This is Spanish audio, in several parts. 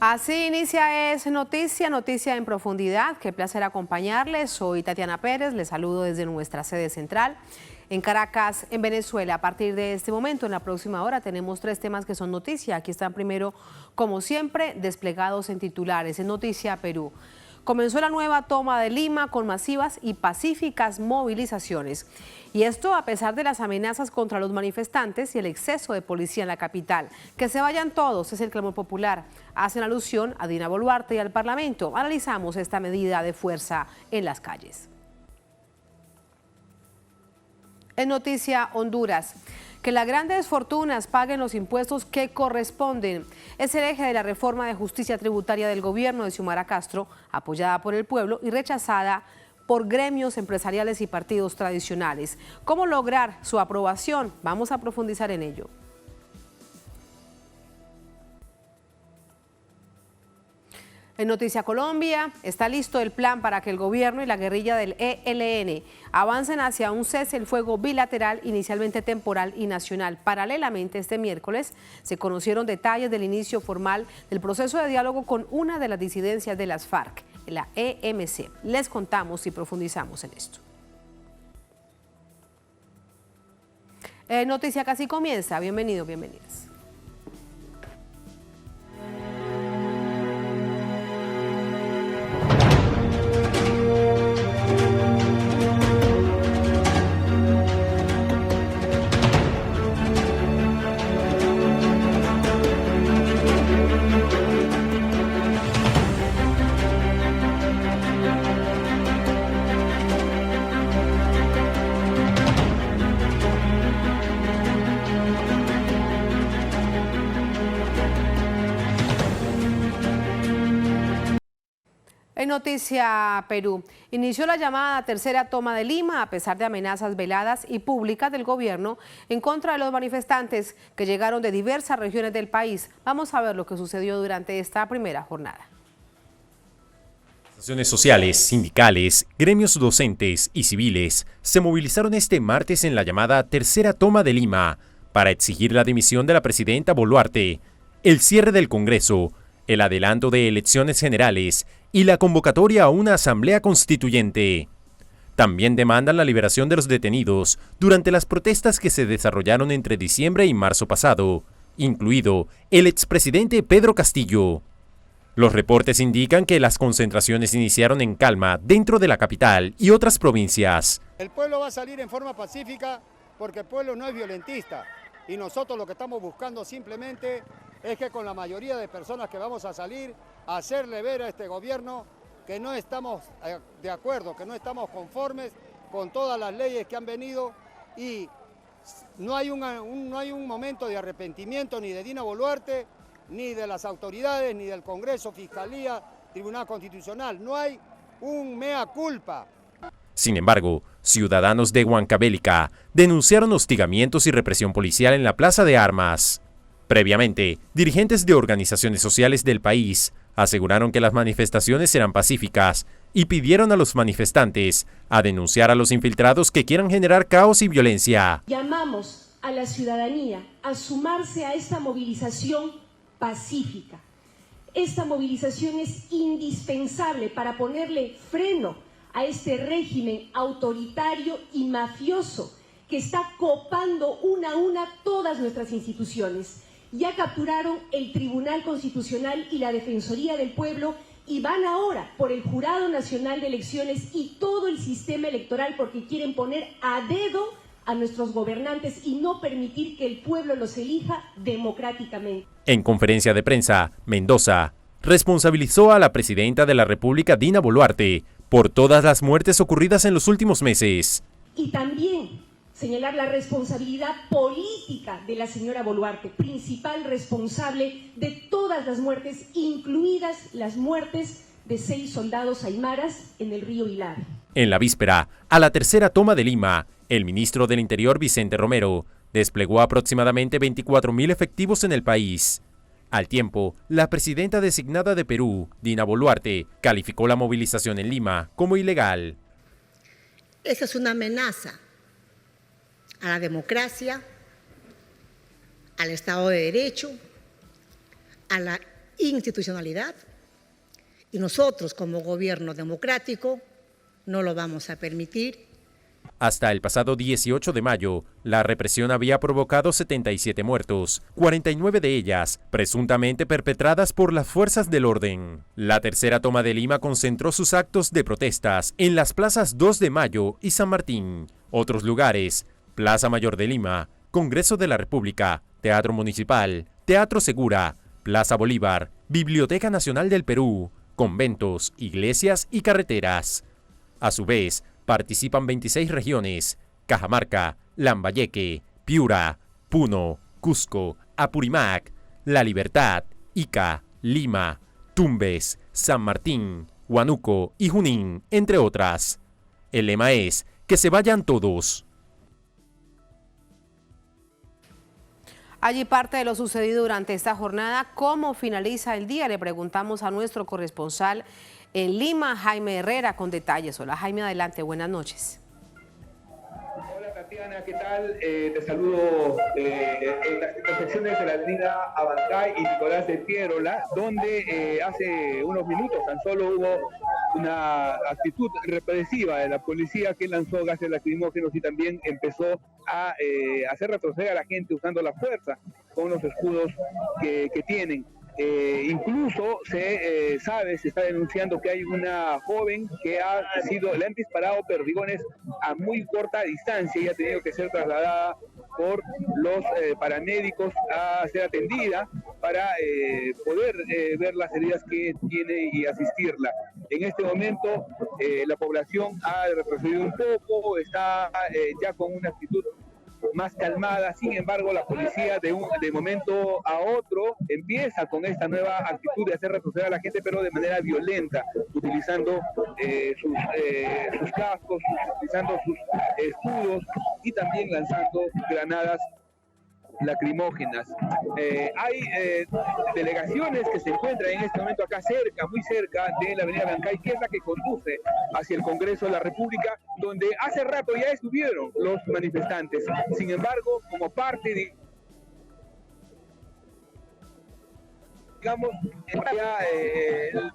Así inicia Es Noticia en profundidad. Qué placer acompañarles. Soy Tatiana Pérez, les saludo desde nuestra sede central en Caracas, en Venezuela. A partir de este momento, en la próxima hora, tenemos 3 temas que son noticia. Aquí están primero, como siempre, desplegados en titulares. En Noticia Perú. Comenzó la nueva toma de Lima con masivas y pacíficas movilizaciones. Y esto a pesar de las amenazas contra los manifestantes y el exceso de policía en la capital. Que se vayan todos, es el clamor popular. Hacen alusión a Dina Boluarte y al Parlamento. Analizamos esta medida de fuerza en las calles. En Noticia Honduras, que las grandes fortunas paguen los impuestos que corresponden. Es el eje de la reforma de justicia tributaria del gobierno de Xiomara Castro, apoyada por el pueblo y rechazada por gremios empresariales y partidos tradicionales. ¿Cómo lograr su aprobación? Vamos a profundizar en ello. En Noticia Colombia, está listo el plan para que el gobierno y la guerrilla del ELN avancen hacia un cese el fuego bilateral, inicialmente temporal y nacional. Paralelamente, este miércoles se conocieron detalles del inicio formal del proceso de diálogo con una de las disidencias de las FARC, la EMC. Les contamos y profundizamos en esto. Noticia Casi comienza. Bienvenidos, bienvenidas. En Noticia Perú, inició la llamada tercera toma de Lima a pesar de amenazas veladas y públicas del gobierno en contra de los manifestantes que llegaron de diversas regiones del país. Vamos a ver lo que sucedió durante esta primera jornada. Organizaciones sociales, sindicales, gremios docentes y civiles se movilizaron este martes en la llamada tercera toma de Lima para exigir la dimisión de la presidenta Boluarte, el cierre del Congreso, el adelanto de elecciones generales y la convocatoria a una asamblea constituyente. También demandan la liberación de los detenidos durante las protestas que se desarrollaron entre diciembre y marzo pasado, incluido el expresidente Pedro Castillo. Los reportes indican que las concentraciones iniciaron en calma dentro de la capital y otras provincias. El pueblo va a salir en forma pacífica porque el pueblo no es violentista y nosotros lo que estamos buscando simplemente es que con la mayoría de personas que vamos a salir, hacerle ver a este gobierno que no estamos de acuerdo, que no estamos conformes con todas las leyes que han venido y no hay un momento de arrepentimiento ni de Dina Boluarte, ni de las autoridades, ni del Congreso, Fiscalía, Tribunal Constitucional. No hay un mea culpa. Sin embargo, ciudadanos de Huancavelica denunciaron hostigamientos y represión policial en la Plaza de Armas. Previamente, dirigentes de organizaciones sociales del país aseguraron que las manifestaciones eran pacíficas y pidieron a los manifestantes a denunciar a los infiltrados que quieran generar caos y violencia. Llamamos a la ciudadanía a sumarse a esta movilización pacífica. Esta movilización es indispensable para ponerle freno a este régimen autoritario y mafioso que está copando una a una todas nuestras instituciones. Ya capturaron el Tribunal Constitucional y la Defensoría del Pueblo y van ahora por el Jurado Nacional de Elecciones y todo el sistema electoral porque quieren poner a dedo a nuestros gobernantes y no permitir que el pueblo los elija democráticamente. En conferencia de prensa, Mendoza responsabilizó a la presidenta de la República, Dina Boluarte, por todas las muertes ocurridas en los últimos meses. Y también señalar la responsabilidad política de la señora Boluarte, principal responsable de todas las muertes, incluidas las muertes de 6 soldados aymaras en el río Hilar. En la víspera, a la tercera toma de Lima, el ministro del Interior, Vicente Romero, desplegó aproximadamente 24.000 efectivos en el país. Al tiempo, la presidenta designada de Perú, Dina Boluarte, calificó la movilización en Lima como ilegal. Esa es una amenaza a la democracia, al Estado de Derecho, a la institucionalidad. Y nosotros, como gobierno democrático, no lo vamos a permitir. Hasta el pasado 18 de mayo, la represión había provocado 77 muertos, 49 de ellas presuntamente perpetradas por las fuerzas del orden. La tercera toma de Lima concentró sus actos de protestas en las plazas 2 de Mayo y San Martín. Otros lugares: Plaza Mayor de Lima, Congreso de la República, Teatro Municipal, Teatro Segura, Plaza Bolívar, Biblioteca Nacional del Perú, conventos, iglesias y carreteras. A su vez, participan 26 regiones: Cajamarca, Lambayeque, Piura, Puno, Cusco, Apurímac, La Libertad, Ica, Lima, Tumbes, San Martín, Huánuco y Junín, entre otras. El lema es: que se vayan todos. Allí parte de lo sucedido durante esta jornada. ¿Cómo finaliza el día? Le preguntamos a nuestro corresponsal en Lima, Jaime Herrera, con detalles. Hola Jaime, adelante, buenas noches. Hola Tatiana, ¿qué tal? Te saludo en las intersecciones de la avenida Abancay y Nicolás de Piérola, donde hace unos minutos tan solo hubo una actitud represiva de la policía que lanzó gases lacrimógenos y también empezó a hacer retroceder a la gente usando la fuerza con los escudos que tienen. Incluso se está denunciando que hay una joven que le han disparado perdigones a muy corta distancia y ha tenido que ser trasladada por los paramédicos a ser atendida para poder ver las heridas que tiene y asistirla. En este momento la población ha retrocedido un poco, está ya con una actitud más calmada. Sin embargo, la policía de momento a otro empieza con esta nueva actitud de hacer retroceder a la gente, pero de manera violenta, utilizando sus cascos, utilizando sus escudos y también lanzando granadas lacrimógenas. Hay delegaciones que se encuentran en este momento acá cerca, muy cerca de la avenida Abancay, que es la que conduce hacia el Congreso de la República, donde hace rato ya estuvieron los manifestantes. Sin embargo, como parte de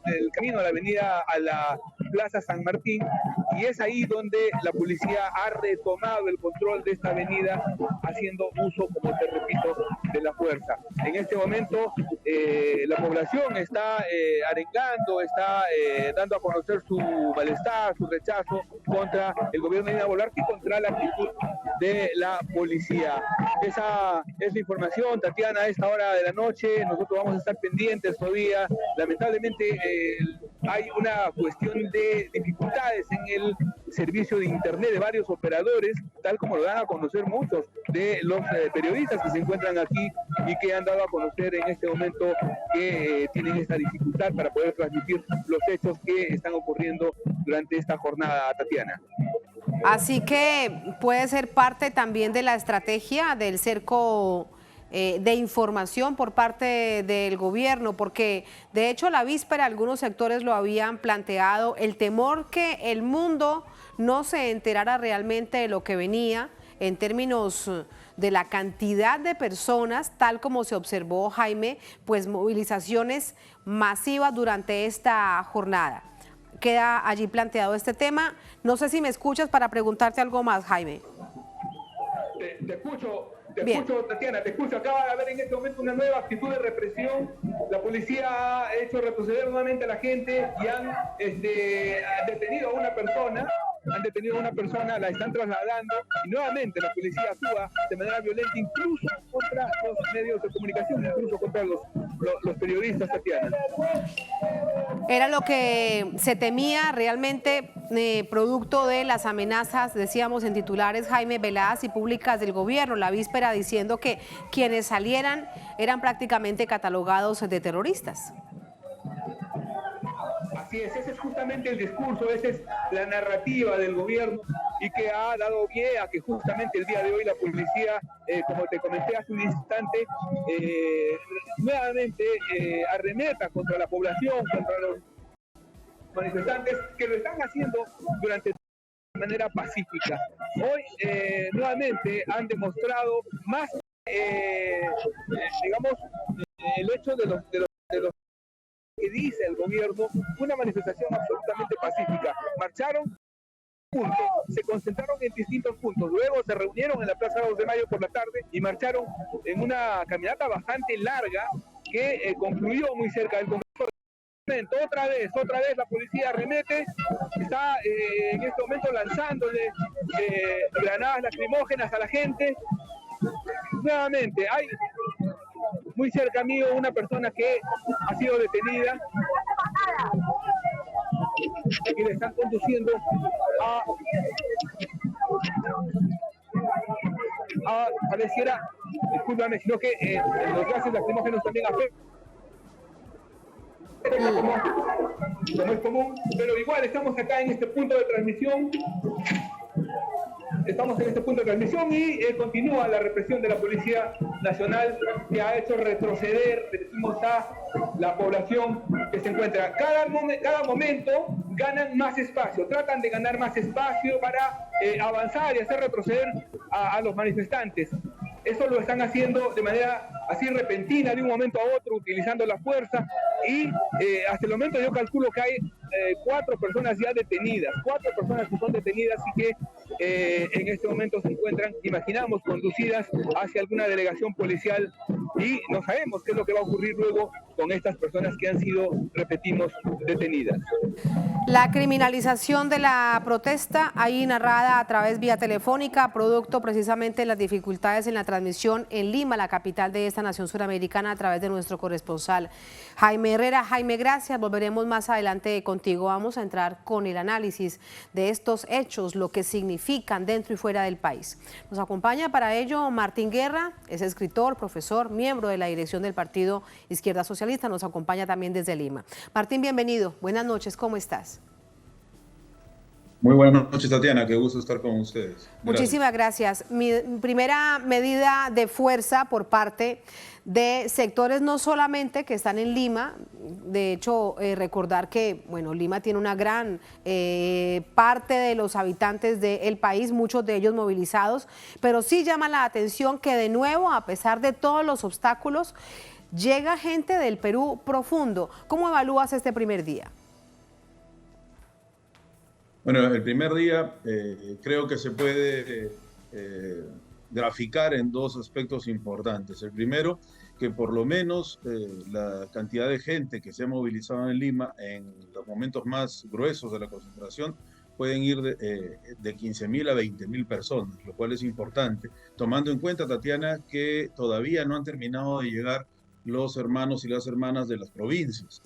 el camino a la avenida, a la Plaza San Martín, y es ahí donde la policía ha retomado el control de esta avenida, haciendo uso, como te repito, de la fuerza. En este momento la población está arengando, está dando a conocer su malestar, su rechazo contra el gobierno de Dina Boluarte y contra la actitud de la policía. Esa es la información, Tatiana, a esta hora de la noche. Nosotros vamos a estar pendientes todavía. Lamentablemente hay una cuestión de dificultades en el servicio de internet de varios operadores, tal como lo dan a conocer muchos de los periodistas que se encuentran aquí y que han dado a conocer en este momento que tienen esta dificultad para poder transmitir los hechos que están ocurriendo durante esta jornada, Tatiana. Así que puede ser parte también de la estrategia del cerco de información por parte del gobierno, porque de hecho la víspera algunos sectores lo habían planteado, el temor que el mundo no se enterara realmente de lo que venía en términos de la cantidad de personas, tal como se observó, Jaime, pues movilizaciones masivas durante esta jornada. Queda allí planteado este tema. No sé si me escuchas para preguntarte algo más, Jaime. Te escucho, Tatiana, te escucho. Acaba de haber en este momento una nueva actitud de represión. La policía ha hecho retroceder nuevamente a la gente y han detenido a una persona, la están trasladando y nuevamente la policía actúa de manera violenta, incluso contra los medios de comunicación, incluso contra los periodistas, Tatiana. Era lo que se temía realmente, producto de las amenazas, decíamos en titulares, Jaime, veladas y públicas del gobierno, la víspera diciendo que quienes salieran eran prácticamente catalogados de terroristas. Así es, ese es justamente el discurso, esa es la narrativa del gobierno y que ha dado pie a que justamente el día de hoy la policía, como te comenté hace un instante, nuevamente arremeta contra la población, contra los manifestantes que lo están haciendo de manera pacífica. Hoy nuevamente han demostrado más, digamos, el hecho de los que dice el gobierno, una manifestación absolutamente pacífica. Marcharon puntos, se concentraron en distintos puntos, luego se reunieron en la Plaza 2 de Mayo por la tarde y marcharon en una caminata bastante larga que concluyó muy cerca del Congreso. Otra vez la policía arremete, está en este momento lanzándole granadas lacrimógenas a la gente. Nuevamente, hay muy cerca mío una persona que ha sido detenida. Aquí le están conduciendo pareciera, discúlpame, sino que los gases lacrimógenos también afectan. Como es común, pero igual estamos acá en este punto de transmisión. Estamos en este punto de transmisión y continúa la represión de la Policía Nacional, que ha hecho retroceder, decimos, a la población que se encuentra. Cada momento ganan más espacio, tratan de ganar más espacio para avanzar y hacer retroceder a los manifestantes. Eso lo están haciendo de manera así repentina, de un momento a otro, utilizando la fuerza. Y hasta el momento yo calculo que hay 4 personas ya detenidas, 4 personas que son detenidas y que en este momento se encuentran, imaginamos, conducidas hacia alguna delegación policial, y no sabemos qué es lo que va a ocurrir luego con estas personas que han sido, repetimos, detenidas. La criminalización de la protesta, ahí narrada a través vía telefónica, producto precisamente de las dificultades en la transmisión en Lima, la capital de esta nación suramericana, a través de nuestro corresponsal Jaime Herrera. Jaime, gracias, volveremos más adelante contigo. Vamos a entrar con el análisis de estos hechos, lo que significan dentro y fuera del país. Nos acompaña para ello Martín Guerra, es escritor, profesor, miembro de la dirección del Partido Izquierda Socialista, nos acompaña también desde Lima. Martín, bienvenido, buenas noches, ¿cómo estás? Muy buenas noches, Tatiana, qué gusto estar con ustedes. Gracias. Muchísimas gracias. Mi primera medida de fuerza por parte de sectores no solamente que están en Lima, de hecho recordar que bueno, Lima tiene una gran parte de los habitantes del país, muchos de ellos movilizados, pero sí llama la atención que de nuevo, a pesar de todos los obstáculos, llega gente del Perú profundo. ¿Cómo evalúas este primer día? Bueno, el primer día creo que se puede graficar en 2 aspectos importantes. El primero, que por lo menos la cantidad de gente que se ha movilizado en Lima en los momentos más gruesos de la concentración pueden ir de 15.000 a 20.000 personas, lo cual es importante, tomando en cuenta, Tatiana, que todavía no han terminado de llegar los hermanos y las hermanas de las provincias.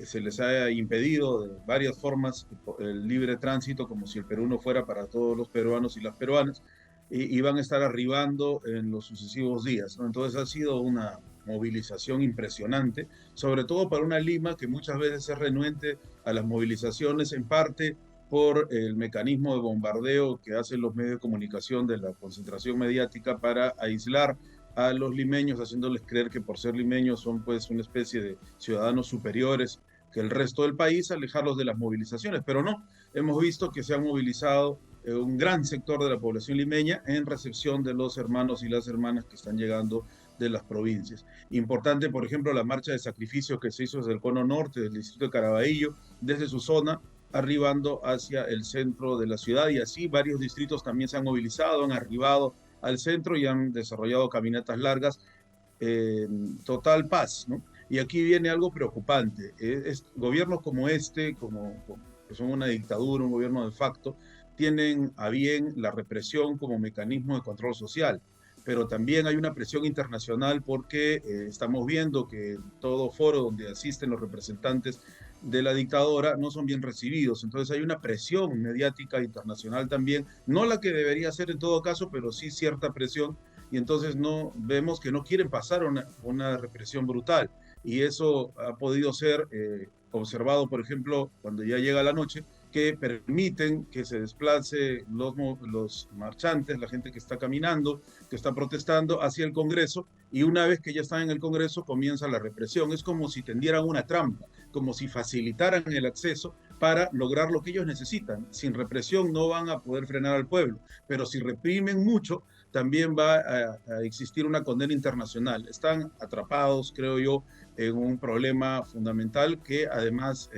Se les ha impedido de varias formas el libre tránsito, como si el Perú no fuera para todos los peruanos y las peruanas, y van a estar arribando en los sucesivos días, ¿no? Entonces ha sido una movilización impresionante, sobre todo para una Lima que muchas veces es renuente a las movilizaciones, en parte por el mecanismo de bombardeo que hacen los medios de comunicación de la concentración mediática para aislar a los limeños, haciéndoles creer que por ser limeños son pues una especie de ciudadanos superiores que el resto del país, alejarlos de las movilizaciones. Pero no, hemos visto que se han movilizado un gran sector de la población limeña en recepción de los hermanos y las hermanas que están llegando de las provincias. Importante, por ejemplo, la marcha de sacrificio que se hizo desde el cono norte del distrito de Caraballo, desde su zona, arribando hacia el centro de la ciudad, y así varios distritos también se han movilizado, han arribado al centro y han desarrollado caminatas largas en total paz, ¿no? Y aquí viene algo preocupante. Gobiernos como este, que son una dictadura, un gobierno de facto, tienen a bien la represión como mecanismo de control social, pero también hay una presión internacional porque estamos viendo que en todo foro donde asisten los representantes de la dictadura no son bien recibidos. Entonces hay una presión mediática internacional también, no la que debería ser en todo caso, pero sí cierta presión, y entonces vemos que no quieren pasar una represión brutal, y eso ha podido ser observado, por ejemplo, cuando ya llega la noche, que permiten que se desplace los marchantes, la gente que está caminando, que está protestando hacia el Congreso, y una vez que ya están en el Congreso comienza la represión. Es como si tendieran una trampa, como si facilitaran el acceso para lograr lo que ellos necesitan. Sin represión no van a poder frenar al pueblo, pero si reprimen mucho, también va a existir una condena internacional. Están atrapados, creo yo, en un problema fundamental que además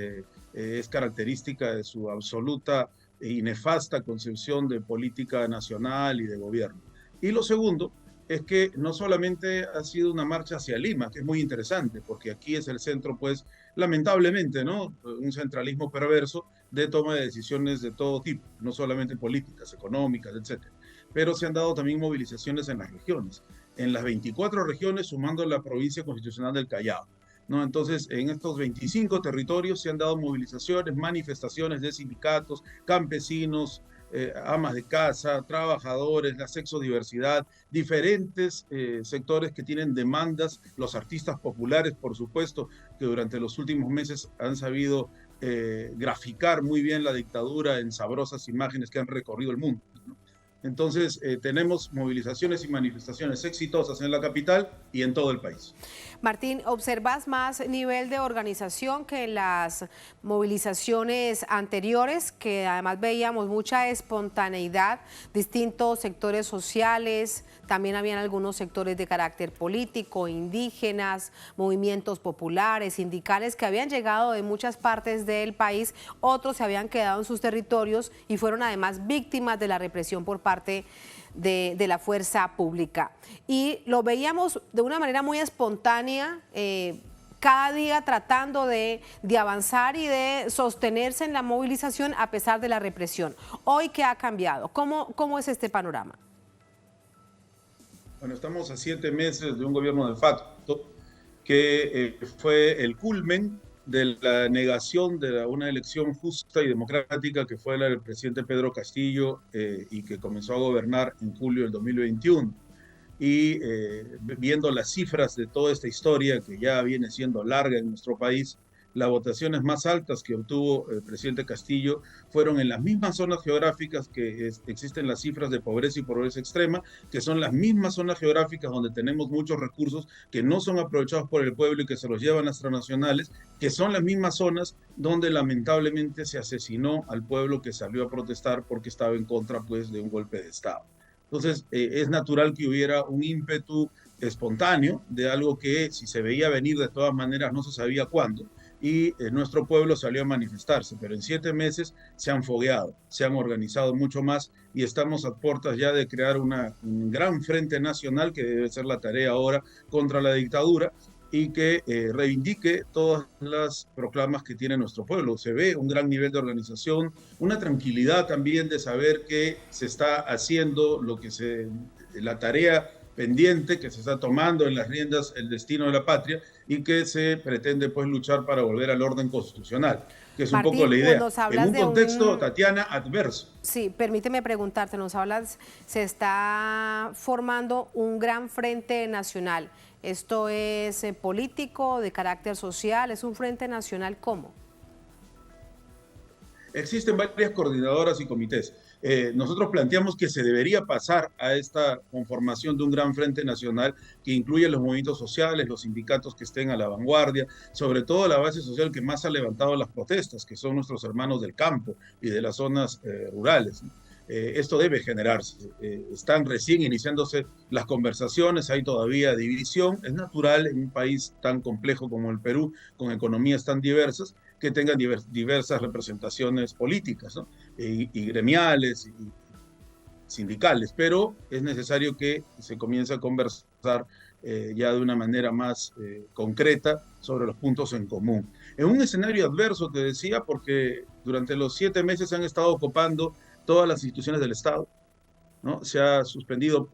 es característica de su absoluta y nefasta concepción de política nacional y de gobierno. Y lo segundo es que no solamente ha sido una marcha hacia Lima, que es muy interesante, porque aquí es el centro, pues, lamentablemente, ¿no? Un centralismo perverso de toma de decisiones de todo tipo, no solamente políticas, económicas, etcétera. Pero se han dado también movilizaciones en las regiones, en las 24 regiones, sumando la provincia constitucional del Callao, ¿no? Entonces, en estos 25 territorios se han dado movilizaciones, manifestaciones de sindicatos, campesinos, amas de casa, trabajadores, la sexodiversidad, diferentes sectores que tienen demandas, los artistas populares, por supuesto, que durante los últimos meses han sabido graficar muy bien la dictadura en sabrosas imágenes que han recorrido el mundo, ¿no? Entonces, tenemos movilizaciones y manifestaciones exitosas en la capital y en todo el país. Martín, ¿observas más nivel de organización que en las movilizaciones anteriores, que además veíamos mucha espontaneidad, distintos sectores sociales, también habían algunos sectores de carácter político, indígenas, movimientos populares, sindicales que habían llegado de muchas partes del país, otros se habían quedado en sus territorios y fueron además víctimas de la represión por parte de la fuerza pública? Y lo veíamos de una manera muy espontánea, cada día tratando de avanzar y de sostenerse en la movilización a pesar de la represión. Hoy, ¿qué ha cambiado? ¿Cómo es este panorama? Bueno, estamos a 7 meses de un gobierno de facto que fue el culmen de la negación de una elección justa y democrática que fue la del presidente Pedro Castillo y que comenzó a gobernar en julio del 2021. Y viendo las cifras de toda esta historia que ya viene siendo larga en nuestro país, las votaciones más altas que obtuvo el presidente Castillo fueron en las mismas zonas geográficas que existen las cifras de pobreza y pobreza extrema, que son las mismas zonas geográficas donde tenemos muchos recursos que no son aprovechados por el pueblo y que se los llevan las transnacionales, que son las mismas zonas donde lamentablemente se asesinó al pueblo que salió a protestar porque estaba en contra, pues, de un golpe de Estado. Entonces, es natural que hubiera un ímpetu espontáneo de algo que, si se veía venir, de todas maneras no se sabía cuándo, y nuestro pueblo salió a manifestarse, pero en 7 meses se han fogueado, se han organizado mucho más y estamos a puertas ya de crear un gran frente nacional que debe ser la tarea ahora contra la dictadura y que reivindique todas las proclamas que tiene nuestro pueblo. Se ve un gran nivel de organización, una tranquilidad también de saber que se está haciendo la tarea pendiente, que se está tomando en las riendas el destino de la patria y que se pretende, pues, luchar para volver al orden constitucional, que es Martín, un poco la idea. En un contexto, Tatiana, adverso. Sí, permíteme preguntarte, nos hablas, se está formando un gran frente nacional. ¿Esto es político, de carácter social? ¿Es un frente nacional cómo? Existen varias coordinadoras y comités. Nosotros planteamos que se debería pasar a esta conformación de un gran frente nacional que incluye los movimientos sociales, los sindicatos que estén a la vanguardia, sobre todo la base social que más ha levantado las protestas, que son nuestros hermanos del campo y de las zonas rurales. Esto debe generarse. Están recién iniciándose las conversaciones, hay todavía división. Es natural en un país tan complejo como el Perú, con economías tan diversas, que tengan diversas representaciones políticas, ¿no? y gremiales y sindicales, pero es necesario que se comience a conversar ya de una manera más concreta sobre los puntos en común. En un escenario adverso, te decía, porque durante los 7 meses han estado ocupando todas las instituciones del Estado, ¿no? Se ha suspendido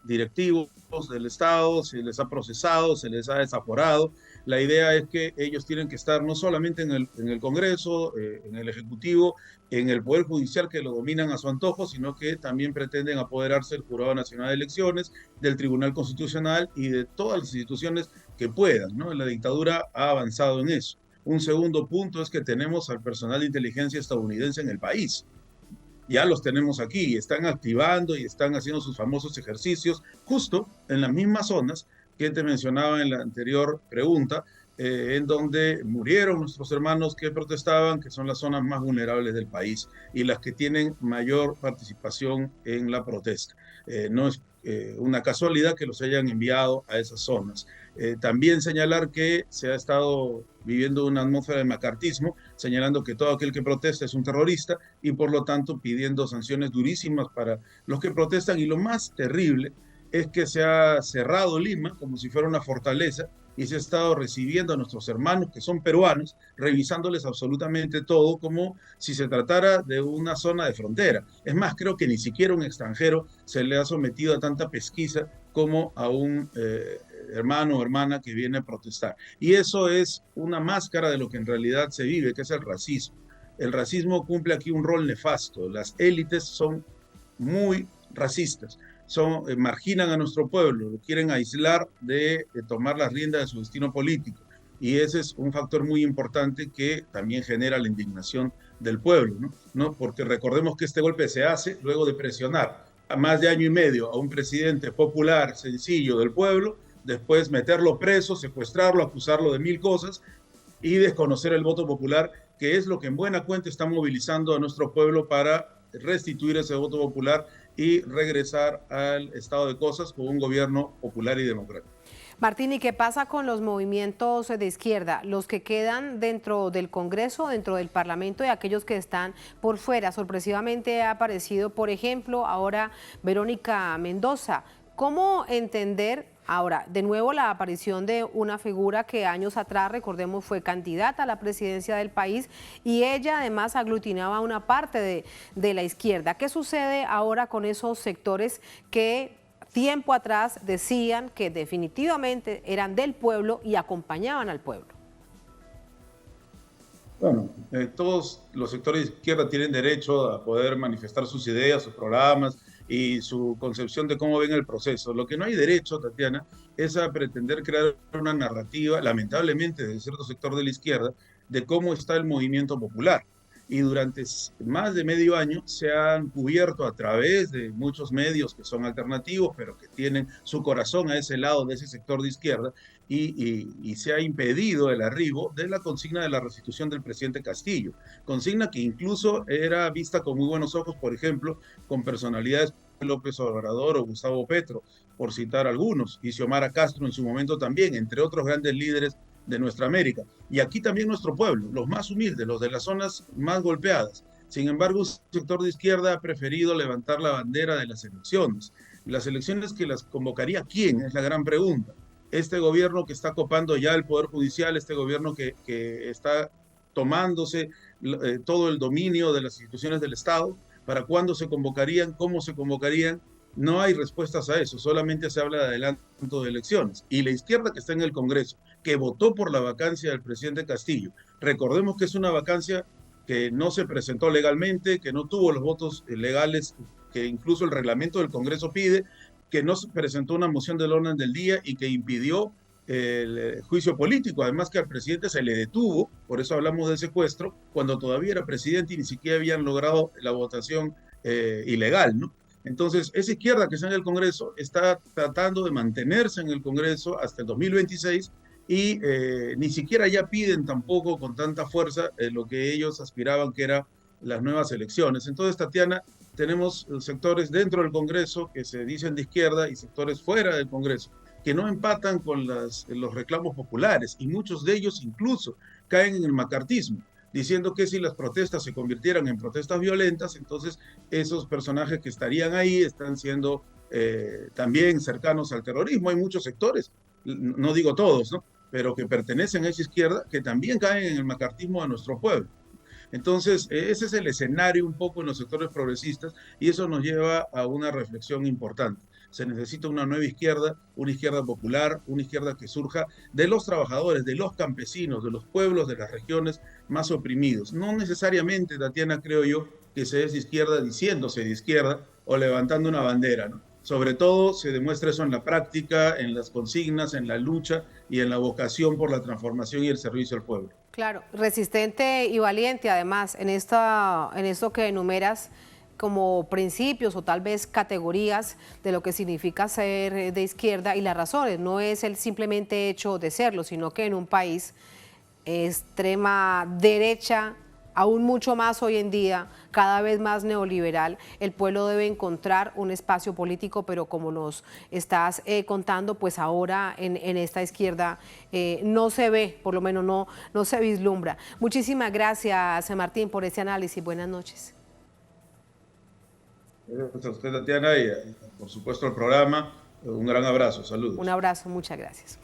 directivos del Estado, se les ha procesado, se les ha desaforado. La idea es que ellos tienen que estar no solamente en el Congreso, en el Ejecutivo, en el Poder Judicial, que lo dominan a su antojo, sino que también pretenden apoderarse del Jurado Nacional de Elecciones, del Tribunal Constitucional y de todas las instituciones que puedan, ¿no? La dictadura ha avanzado en eso. Un segundo punto es que tenemos al personal de inteligencia estadounidense en el país. Ya los tenemos aquí y están activando y están haciendo sus famosos ejercicios justo en las mismas zonas que te mencionaba en la anterior pregunta, en donde murieron nuestros hermanos que protestaban, que son las zonas más vulnerables del país y las que tienen mayor participación en la protesta. No es una casualidad que los hayan enviado a esas zonas. También señalar que se ha estado viviendo una atmósfera de macartismo, señalando que todo aquel que protesta es un terrorista y por lo tanto pidiendo sanciones durísimas para los que protestan. Y lo más terrible es que se ha cerrado Lima como si fuera una fortaleza y se ha estado recibiendo a nuestros hermanos que son peruanos, revisándoles absolutamente todo como si se tratara de una zona de frontera. Es más, creo que ni siquiera un extranjero se le ha sometido a tanta pesquisa como a un hermano o hermana que viene a protestar. Y eso es una máscara de lo que en realidad se vive, que es el racismo. El racismo cumple aquí un rol nefasto. Las élites son muy racistas. Marginan a nuestro pueblo, lo quieren aislar de tomar las riendas de su destino político. Y ese es un factor muy importante que también genera la indignación del pueblo, ¿no? Porque recordemos que este golpe se hace luego de presionar a más de año y medio a un presidente popular, sencillo del pueblo, después meterlo preso, secuestrarlo, acusarlo de 1000 cosas y desconocer el voto popular, que es lo que en buena cuenta está movilizando a nuestro pueblo para restituir ese voto popular y regresar al estado de cosas con un gobierno popular y democrático. Martín, ¿y qué pasa con los movimientos de izquierda? Los que quedan dentro del Congreso, dentro del Parlamento y aquellos que están por fuera. Sorpresivamente ha aparecido, por ejemplo, ahora Verónica Mendoza. ¿Cómo entender ahora, de nuevo, la aparición de una figura que años atrás, recordemos, fue candidata a la presidencia del país y ella además aglutinaba una parte de la izquierda? ¿Qué sucede ahora con esos sectores que tiempo atrás decían que definitivamente eran del pueblo y acompañaban al pueblo? Bueno, todos los sectores de izquierda tienen derecho a poder manifestar sus ideas, sus programas y su concepción de cómo ven el proceso. Lo que no hay derecho, Tatiana, es a pretender crear una narrativa, lamentablemente de cierto sector de la izquierda, de cómo está el movimiento popular. Y durante más de medio año se han cubierto a través de muchos medios que son alternativos, pero que tienen su corazón a ese lado de ese sector de izquierda, y se ha impedido el arribo de la consigna de la restitución del presidente Castillo, consigna que incluso era vista con muy buenos ojos, por ejemplo, con personalidades como López Obrador o Gustavo Petro, por citar algunos, y Xiomara Castro en su momento también, entre otros grandes líderes de nuestra América. Y aquí también nuestro pueblo, los más humildes, los de las zonas más golpeadas. Sin embargo, un sector de izquierda ha preferido levantar la bandera de las elecciones. Las elecciones que las convocaría, ¿quién? Es la gran pregunta. Este gobierno que está copando ya el Poder Judicial, este gobierno que está tomándose todo el dominio de las instituciones del Estado, ¿para cuándo se convocarían? ¿Cómo se convocarían? No hay respuestas a eso, solamente se habla de adelanto de elecciones. Y la izquierda que está en el Congreso, que votó por la vacancia del presidente Castillo, recordemos que es una vacancia que no se presentó legalmente, que no tuvo los votos legales, que incluso el reglamento del Congreso pide, que no se presentó una moción del orden del día y que impidió el juicio político. Además que al presidente se le detuvo, por eso hablamos de secuestro, cuando todavía era presidente y ni siquiera habían logrado la votación ilegal, ¿no? Entonces, esa izquierda que está en el Congreso está tratando de mantenerse en el Congreso hasta el 2026 y ni siquiera ya piden tampoco con tanta fuerza lo que ellos aspiraban, que eran las nuevas elecciones. Entonces, Tatiana, tenemos sectores dentro del Congreso que se dicen de izquierda y sectores fuera del Congreso que no empatan con los reclamos populares, y muchos de ellos incluso caen en el macartismo, diciendo que si las protestas se convirtieran en protestas violentas, entonces esos personajes que estarían ahí están siendo también cercanos al terrorismo. Hay muchos sectores, no digo todos, ¿no?, pero que pertenecen a esa izquierda, que también caen en el macartismo de nuestro pueblo. Entonces, ese es el escenario un poco en los sectores progresistas, y eso nos lleva a una reflexión importante. Se necesita una nueva izquierda, una izquierda popular, una izquierda que surja de los trabajadores, de los campesinos, de los pueblos de las regiones más oprimidos. No necesariamente, Tatiana, creo yo, que se es de izquierda diciéndose de izquierda o levantando una bandera, ¿no? Sobre todo se demuestra eso en la práctica, en las consignas, en la lucha y en la vocación por la transformación y el servicio al pueblo. Claro, resistente y valiente además en esto que enumeras. como principios o tal vez categorías de lo que significa ser de izquierda y las razones. No es el simplemente hecho de serlo, sino que en un país extrema derecha, aún mucho más hoy en día, cada vez más neoliberal, el pueblo debe encontrar un espacio político, pero como nos estás contando, pues ahora en esta izquierda no se ve, por lo menos no se vislumbra. Muchísimas gracias, Martín, por este análisis. Buenas noches. Gracias a usted, Tatiana, y por supuesto al programa. Un gran abrazo, saludos. Un abrazo, muchas gracias.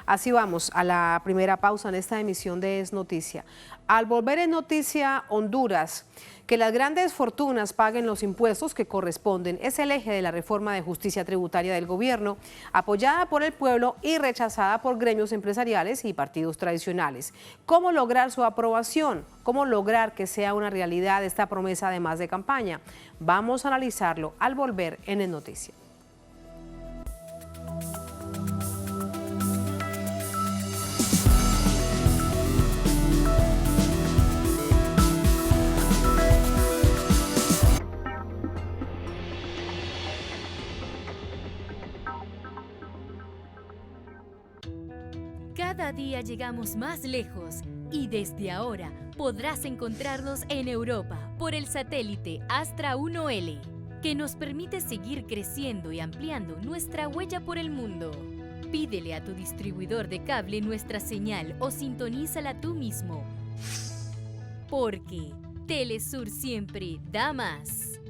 Así vamos a la primera pausa en esta emisión de Es Noticia. Al volver en Noticia, Honduras, que las grandes fortunas paguen los impuestos que corresponden, es el eje de la reforma de justicia tributaria del gobierno, apoyada por el pueblo y rechazada por gremios empresariales y partidos tradicionales. ¿Cómo lograr su aprobación? ¿Cómo lograr que sea una realidad esta promesa además de campaña? Vamos a analizarlo al volver en Es Noticia. Cada día llegamos más lejos y desde ahora podrás encontrarnos en Europa por el satélite Astra 1L, que nos permite seguir creciendo y ampliando nuestra huella por el mundo. Pídele a tu distribuidor de cable nuestra señal o sintonízala tú mismo, porque Telesur siempre da más.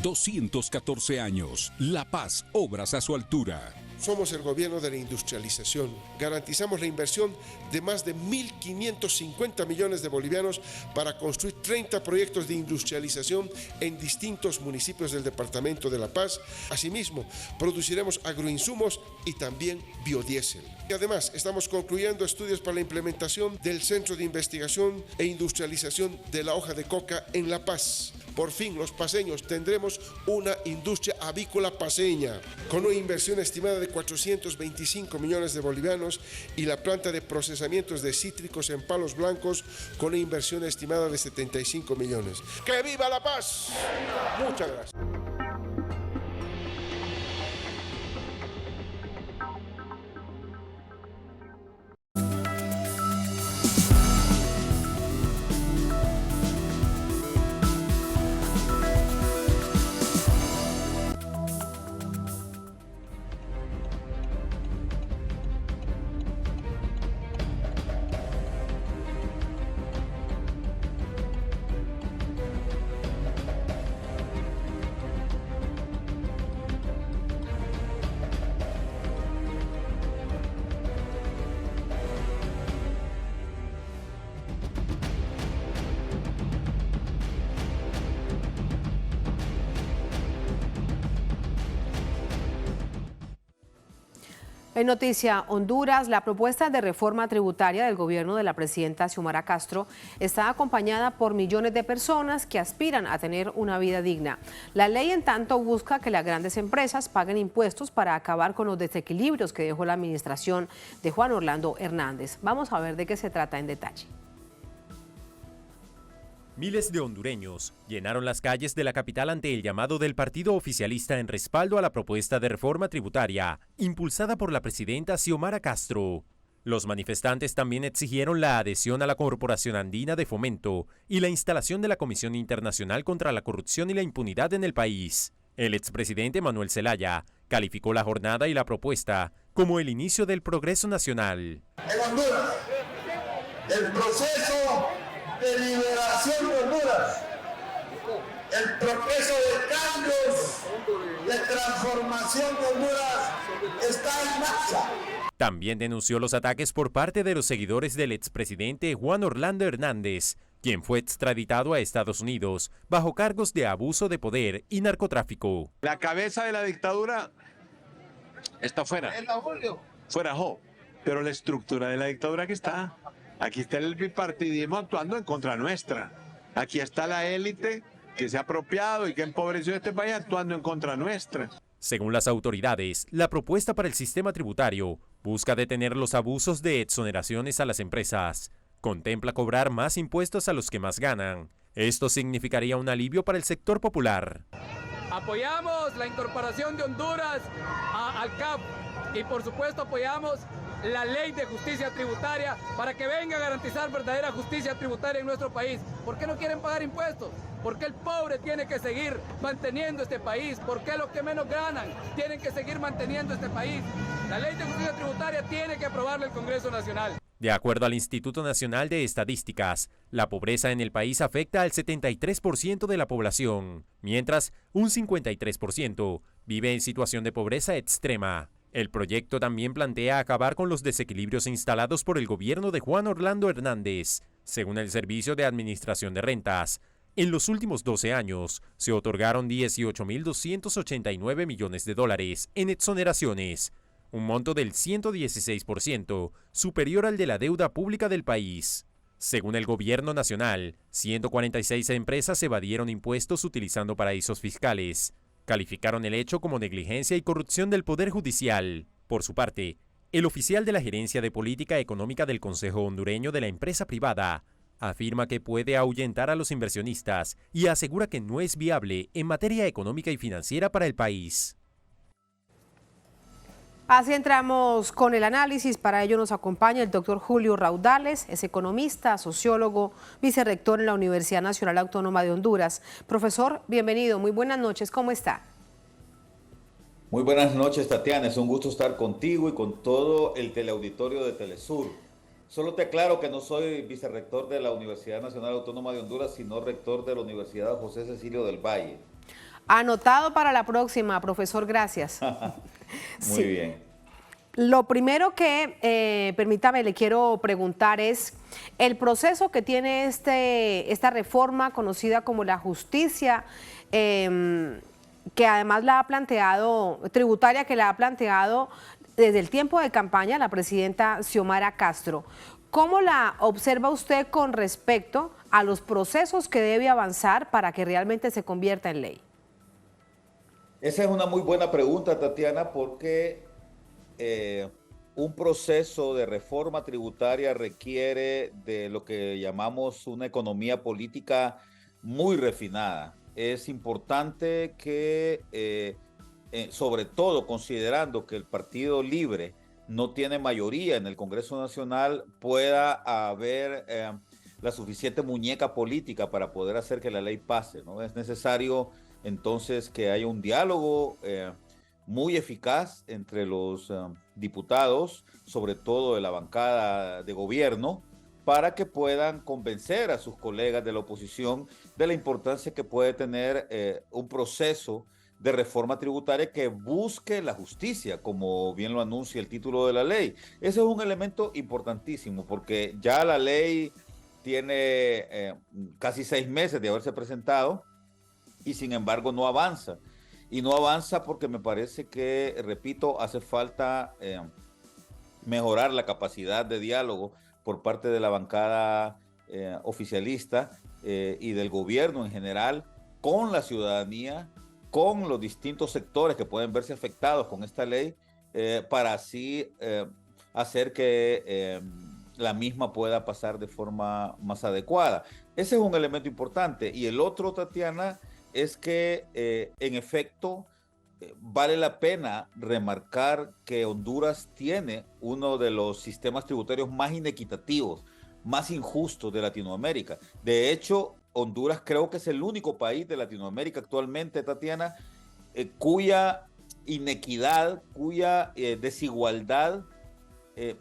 214 años. La Paz, obras a su altura. Somos el gobierno de la industrialización. Garantizamos la inversión de más de 1.550 millones de bolivianos para construir 30 proyectos de industrialización en distintos municipios del departamento de La Paz. Asimismo, produciremos agroinsumos y también biodiesel. Y además, estamos concluyendo estudios para la implementación del Centro de Investigación e Industrialización de la Hoja de Coca en La Paz. Por fin, los paceños tendremos una industria avícola paceña, con una inversión estimada de 425 millones de bolivianos y la planta de procesamientos de cítricos en Palos Blancos con una inversión estimada de 75 millones. ¡Que viva La Paz! Muchas gracias. En Noticia Honduras, la propuesta de reforma tributaria del gobierno de la presidenta Xiomara Castro está acompañada por millones de personas que aspiran a tener una vida digna. La ley, en tanto, busca que las grandes empresas paguen impuestos para acabar con los desequilibrios que dejó la administración de Juan Orlando Hernández. Vamos a ver de qué se trata en detalle. Miles de hondureños llenaron las calles de la capital ante el llamado del partido oficialista en respaldo a la propuesta de reforma tributaria impulsada por la presidenta Xiomara Castro. Los manifestantes también exigieron la adhesión a la Corporación Andina de Fomento y la instalación de la Comisión Internacional contra la Corrupción y la Impunidad en el país. El expresidente Manuel Zelaya calificó la jornada y la propuesta como el inicio del progreso nacional. En Honduras, el proceso de liberación de Honduras, el proceso de cambios, de transformación de Honduras está en marcha. También denunció los ataques por parte de los seguidores del expresidente Juan Orlando Hernández, quien fue extraditado a Estados Unidos bajo cargos de abuso de poder y narcotráfico. La cabeza de la dictadura está fuera, pero la estructura de la dictadura que está. Aquí está el bipartidismo actuando en contra nuestra. Aquí está la élite que se ha apropiado y que empobreció este país actuando en contra nuestra. Según las autoridades, la propuesta para el sistema tributario busca detener los abusos de exoneraciones a las empresas. Contempla cobrar más impuestos a los que más ganan, Esto significaría un alivio para el sector popular. Apoyamos la incorporación de Honduras al CAP y por supuesto apoyamos la ley de justicia tributaria para que venga a garantizar verdadera justicia tributaria en nuestro país. ¿Por qué no quieren pagar impuestos? ¿Por qué el pobre tiene que seguir manteniendo este país? ¿Por qué los que menos ganan tienen que seguir manteniendo este país? La ley de justicia tributaria tiene que aprobarla el Congreso Nacional. De acuerdo al Instituto Nacional de Estadísticas, la pobreza en el país afecta al 73% de la población, mientras un 53% vive en situación de pobreza extrema. El proyecto también plantea acabar con los desequilibrios instalados por el gobierno de Juan Orlando Hernández. Según el Servicio de Administración de Rentas, en los últimos 12 años se otorgaron $18.289 millones en exoneraciones, un monto del 116% superior al de la deuda pública del país. Según el gobierno nacional, 146 empresas evadieron impuestos utilizando paraísos fiscales. Calificaron el hecho como negligencia y corrupción del Poder Judicial. Por su parte, el oficial de la Gerencia de Política Económica del Consejo Hondureño de la Empresa Privada afirma que puede ahuyentar a los inversionistas y asegura que no es viable en materia económica y financiera para el país. Así entramos con el análisis. Para ello nos acompaña el doctor Julio Raudales, es economista, sociólogo, vicerrector en la Universidad Nacional Autónoma de Honduras. Profesor, bienvenido, muy buenas noches, ¿cómo está? Muy buenas noches, Tatiana, es un gusto estar contigo y con todo el teleauditorio de Telesur. Solo te aclaro que no soy vicerrector de la Universidad Nacional Autónoma de Honduras, sino rector de la Universidad José Cecilio del Valle. Anotado para la próxima, profesor, gracias. Muy bien. Lo primero que, permítame, le quiero preguntar es el proceso que tiene esta reforma conocida como la justicia, que además la ha planteado, tributaria, que la ha planteado desde el tiempo de campaña la presidenta Xiomara Castro. ¿Cómo la observa usted con respecto a los procesos que debe avanzar para que realmente se convierta en ley? Esa es una muy buena pregunta, Tatiana, porque un proceso de reforma tributaria requiere de lo que llamamos una economía política muy refinada. Es importante que, sobre todo considerando que el Partido Libre no tiene mayoría en el Congreso Nacional, pueda haber la suficiente muñeca política para poder hacer que la ley pase, ¿no? Es necesario entonces que haya un diálogo muy eficaz entre los diputados, sobre todo de la bancada de gobierno, para que puedan convencer a sus colegas de la oposición de la importancia que puede tener un proceso de reforma tributaria que busque la justicia, como bien lo anuncia el título de la ley. Ese es un elemento importantísimo, porque ya la ley tiene casi 6 meses de haberse presentado y sin embargo no avanza. Y no avanza porque me parece que, repito, hace falta mejorar la capacidad de diálogo por parte de la bancada oficialista y del gobierno en general con la ciudadanía, con los distintos sectores que pueden verse afectados con esta ley, para así hacer que la misma pueda pasar de forma más adecuada. Ese es un elemento importante. Y el otro, Tatiana, es que en efecto vale la pena remarcar que Honduras tiene uno de los sistemas tributarios más inequitativos, más injustos de Latinoamérica. De hecho, Honduras creo que es el único país de Latinoamérica actualmente, Tatiana, cuya inequidad, cuya desigualdad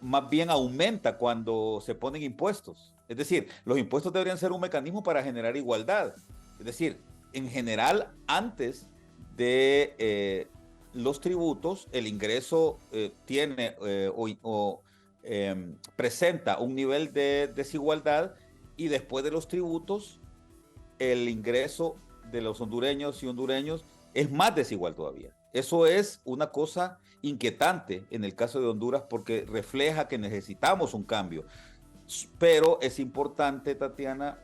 más bien aumenta cuando se ponen impuestos. Es decir, los impuestos deberían ser un mecanismo para generar igualdad. Es decir, en general, antes de los tributos, el ingreso tiene presenta un nivel de desigualdad, y después de los tributos, el ingreso de los hondureños y hondureños es más desigual todavía. Eso es una cosa inquietante en el caso de Honduras, porque refleja que necesitamos un cambio. Pero es importante, Tatiana,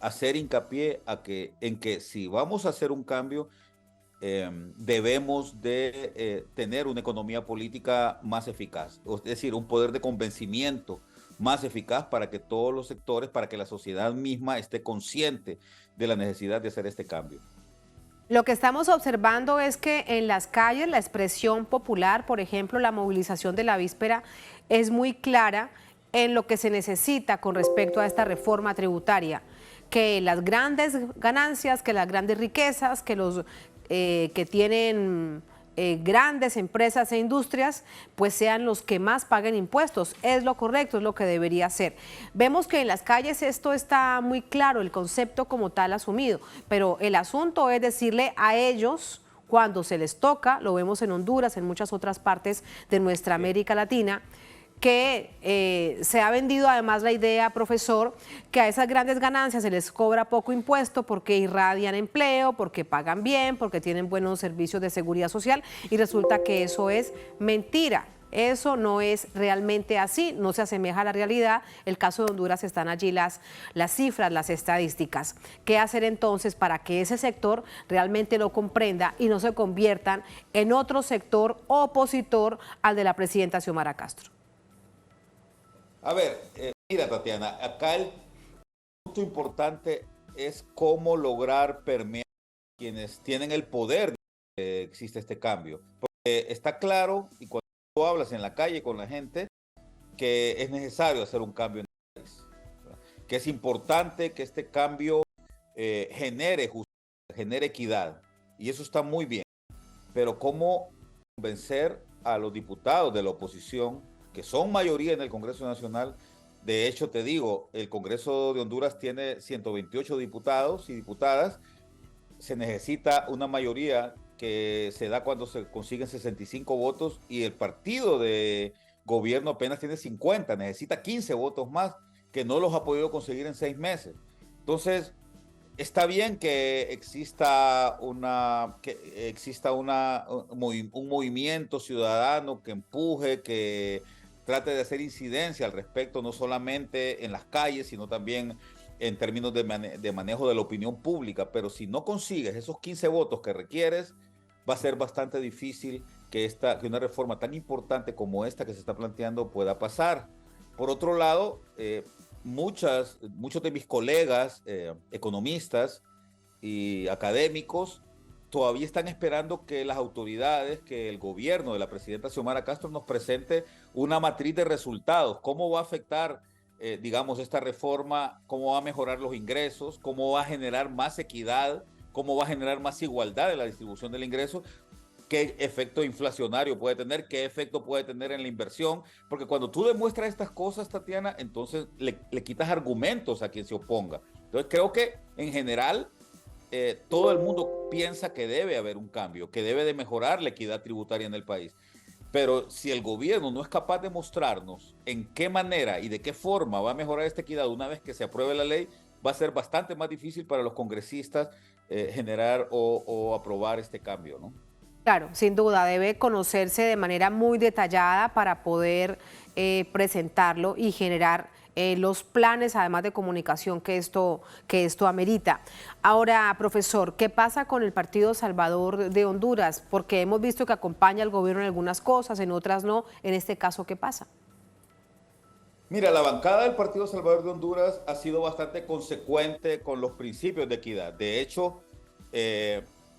hacer hincapié en que si vamos a hacer un cambio, debemos de tener una economía política más eficaz, es decir, un poder de convencimiento más eficaz para que todos los sectores, para que la sociedad misma esté consciente de la necesidad de hacer este cambio. Lo que estamos observando es que en las calles la expresión popular, por ejemplo, la movilización de la víspera, es muy clara en lo que se necesita con respecto a esta reforma tributaria, que las grandes ganancias, que las grandes riquezas, que los que tienen grandes empresas e industrias, pues sean los que más paguen impuestos. Es lo correcto, es lo que debería ser. Vemos que en las calles esto está muy claro, el concepto como tal asumido, pero el asunto es decirle a ellos, cuando se les toca, lo vemos en Honduras, en muchas otras partes de nuestra América Latina, que se ha vendido además la idea, profesor, que a esas grandes ganancias se les cobra poco impuesto porque irradian empleo, porque pagan bien, porque tienen buenos servicios de seguridad social, y resulta que eso es mentira. Eso no es realmente así, no se asemeja a la realidad. El caso de Honduras, están allí las cifras, las estadísticas. ¿Qué hacer entonces para que ese sector realmente lo comprenda y no se conviertan en otro sector opositor al de la presidenta Xiomara Castro? A ver, mira, Tatiana, acá el punto importante es cómo lograr permear a quienes tienen el poder de que existe este cambio. Porque está claro, y cuando tú hablas en la calle con la gente, que es necesario hacer un cambio en el país, ¿verdad? Que es importante que este cambio genere justicia, genere equidad, y eso está muy bien. Pero cómo convencer a los diputados de la oposición, que son mayoría en el Congreso Nacional. De hecho, te digo, el Congreso de Honduras tiene 128 diputados y diputadas. Se necesita una mayoría que se da cuando se consiguen 65 votos, y el partido de gobierno apenas tiene 50, necesita 15 votos más, que no los ha podido conseguir en 6 meses. Entonces, está bien que exista un movimiento ciudadano que empuje, que trate de hacer incidencia al respecto, no solamente en las calles, sino también en términos de manejo de la opinión pública. Pero si no consigues esos 15 votos que requieres, va a ser bastante difícil que una reforma tan importante como esta que se está planteando pueda pasar. Por otro lado, muchos de mis colegas economistas y académicos todavía están esperando que las autoridades, que el gobierno de la presidenta Xiomara Castro nos presente una matriz de resultados. ¿Cómo va a afectar, digamos, esta reforma? ¿Cómo va a mejorar los ingresos? ¿Cómo va a generar más equidad? ¿Cómo va a generar más igualdad en la distribución del ingreso? ¿Qué efecto inflacionario puede tener? ¿Qué efecto puede tener en la inversión? Porque cuando tú demuestras estas cosas, Tatiana, entonces le quitas argumentos a quien se oponga. Entonces creo que en general todo el mundo piensa que debe haber un cambio, que debe de mejorar la equidad tributaria en el país. Pero si el gobierno no es capaz de mostrarnos en qué manera y de qué forma va a mejorar esta equidad una vez que se apruebe la ley, va a ser bastante más difícil para los congresistas generar o aprobar este cambio, ¿no? Claro, sin duda, debe conocerse de manera muy detallada para poder presentarlo y generar los planes, además de comunicación, que esto amerita. Ahora, profesor, ¿qué pasa con el Partido Salvador de Honduras? Porque hemos visto que acompaña al gobierno en algunas cosas, en otras no. En este caso, ¿qué pasa? Mira, la bancada del Partido Salvador de Honduras ha sido bastante consecuente con los principios de equidad. De hecho,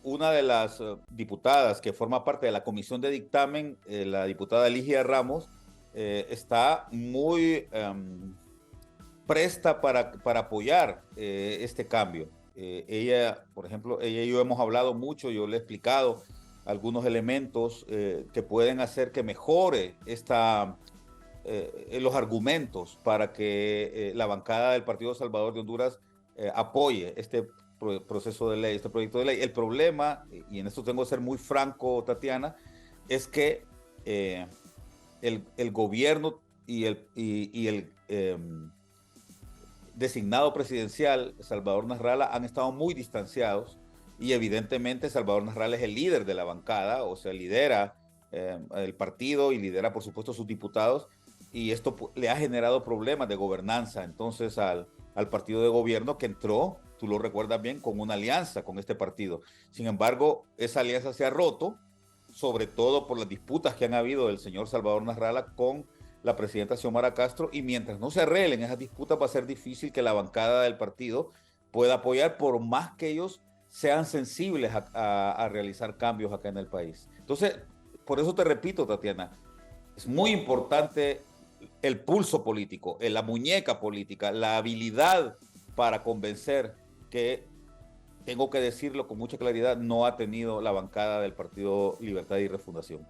una de las diputadas que forma parte de la comisión de dictamen, la diputada Ligia Ramos, está muy presta para apoyar este cambio. Ella, por ejemplo, ella y yo hemos hablado mucho, yo le he explicado algunos elementos que pueden hacer que mejore los argumentos para que la bancada del Partido Salvador de Honduras apoye este proceso de ley, este proyecto de ley. El problema, y en esto tengo que ser muy franco, Tatiana, es que el gobierno y el designado presidencial, Salvador Nasralla, han estado muy distanciados, y evidentemente Salvador Nasralla es el líder de la bancada, o sea, lidera el partido y lidera, por supuesto, sus diputados, y esto le ha generado problemas de gobernanza entonces al partido de gobierno, que entró, tú lo recuerdas bien, con una alianza con este partido. Sin embargo, esa alianza se ha roto, sobre todo por las disputas que han habido del señor Salvador Nasralla con la presidenta Xiomara Castro, y mientras no se arreglen esas disputas va a ser difícil que la bancada del partido pueda apoyar, por más que ellos sean sensibles a realizar cambios acá en el país. Entonces, por eso te repito, Tatiana, es muy importante el pulso político, la muñeca política, la habilidad para convencer, que, tengo que decirlo con mucha claridad, no ha tenido la bancada del Partido Libertad y Refundación.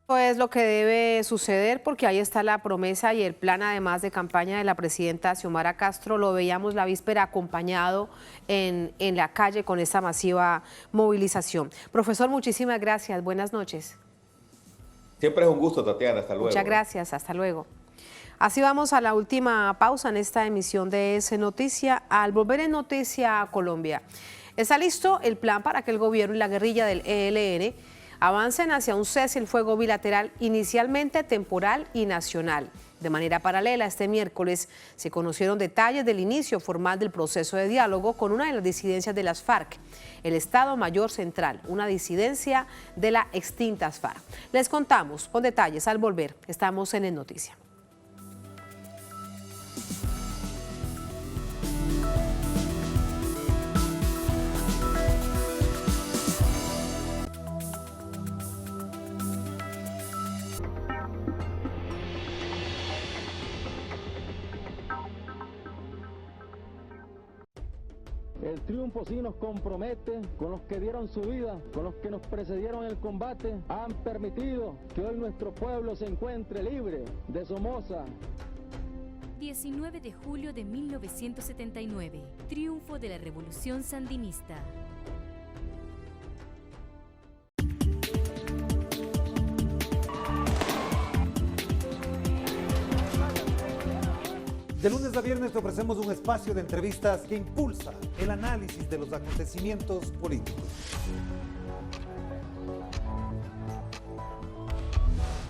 Es lo que debe suceder, porque ahí está la promesa y el plan además de campaña de la presidenta Xiomara Castro. Lo veíamos la víspera acompañado en la calle con esta masiva movilización. Profesor, muchísimas gracias. Buenas noches. Siempre es un gusto, Tatiana. Hasta luego. Muchas gracias. Hasta luego. Así vamos a la última pausa en esta emisión de Es Noticia. Al volver en Noticia Colombia, está listo el plan para que el gobierno y la guerrilla del ELN avancen hacia un cese el fuego bilateral, inicialmente temporal y nacional. De manera paralela, este miércoles se conocieron detalles del inicio formal del proceso de diálogo con una de las disidencias de las FARC, el Estado Mayor Central, una disidencia de las extintas FARC. Les contamos con detalles al volver. Estamos en Noticia. El triunfo sí nos compromete con los que dieron su vida, con los que nos precedieron en el combate, han permitido que hoy nuestro pueblo se encuentre libre de Somoza. 19 de julio de 1979, triunfo de la Revolución Sandinista. De lunes a viernes te ofrecemos un espacio de entrevistas que impulsa el análisis de los acontecimientos políticos.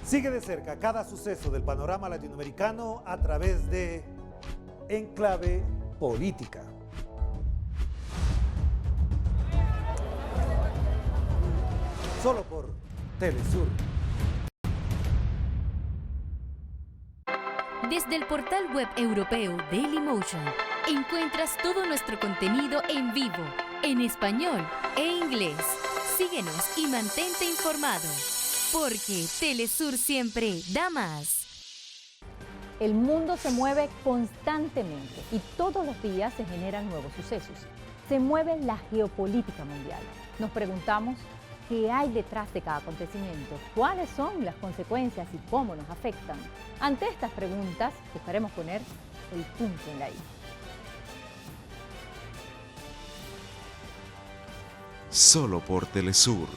Sigue de cerca cada suceso del panorama latinoamericano a través de Enclave Política. Solo por Telesur. Desde el portal web europeo Dailymotion encuentras todo nuestro contenido en vivo, en español e inglés. Síguenos y mantente informado, porque Telesur siempre da más. El mundo se mueve constantemente y todos los días se generan nuevos sucesos. Se mueve la geopolítica mundial. Nos preguntamos, ¿qué hay detrás de cada acontecimiento? ¿Cuáles son las consecuencias y cómo nos afectan? Ante estas preguntas, buscaremos poner el punto en la I. Solo por Telesur.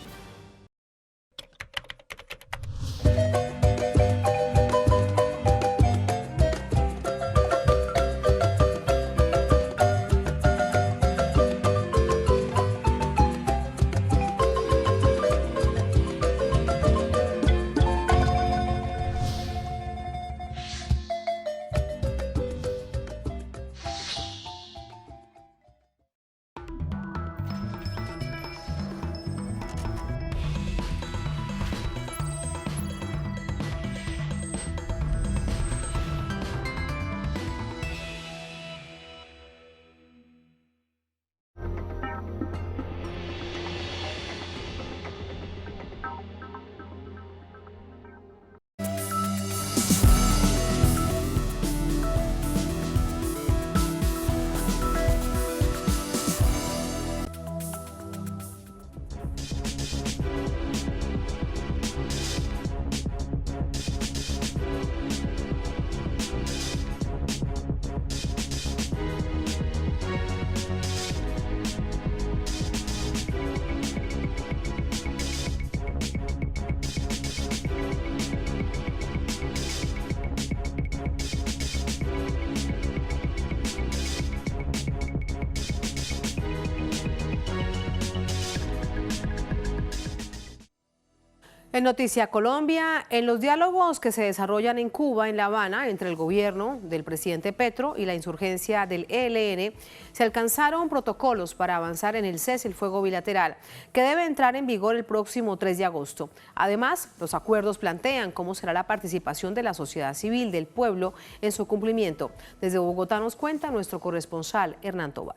En Noticia Colombia, en los diálogos que se desarrollan en Cuba, en La Habana, entre el gobierno del presidente Petro y la insurgencia del ELN, se alcanzaron protocolos para avanzar en el cese el fuego bilateral, que debe entrar en vigor el próximo 3 de agosto. Además, los acuerdos plantean cómo será la participación de la sociedad civil, del pueblo, en su cumplimiento. Desde Bogotá nos cuenta nuestro corresponsal Hernán Tobar.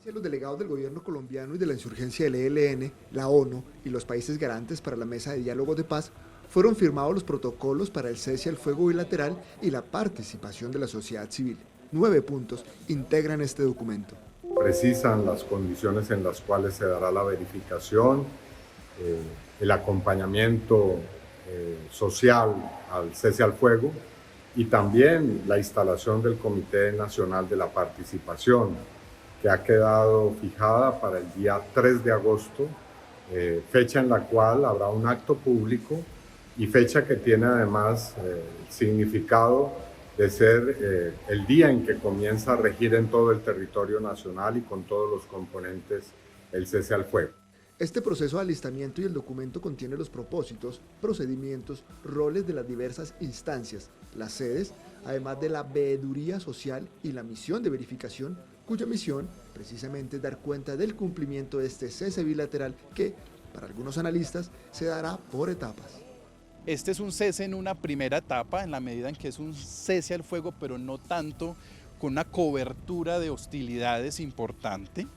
Los delegados del gobierno colombiano y de la insurgencia del ELN, la ONU y los países garantes para la mesa de diálogo de paz fueron firmados los protocolos para el cese al fuego bilateral y la participación de la sociedad civil. 9 puntos integran este documento. Precisan las condiciones en las cuales se dará la verificación, el acompañamiento social al cese al fuego y también la instalación del Comité Nacional de la Participación, que ha quedado fijada para el día 3 de agosto, fecha en la cual habrá un acto público y fecha que tiene además significado de ser el día en que comienza a regir en todo el territorio nacional y con todos los componentes el cese al fuego. Este proceso de alistamiento y el documento contiene los propósitos, procedimientos, roles de las diversas instancias, las sedes, además de la veeduría social y la misión de verificación, cuya misión precisamente es dar cuenta del cumplimiento de este cese bilateral que, para algunos analistas, se dará por etapas. Este es un cese en una primera etapa, en la medida en que es un cese al fuego, pero no tanto con una cobertura de hostilidades importante.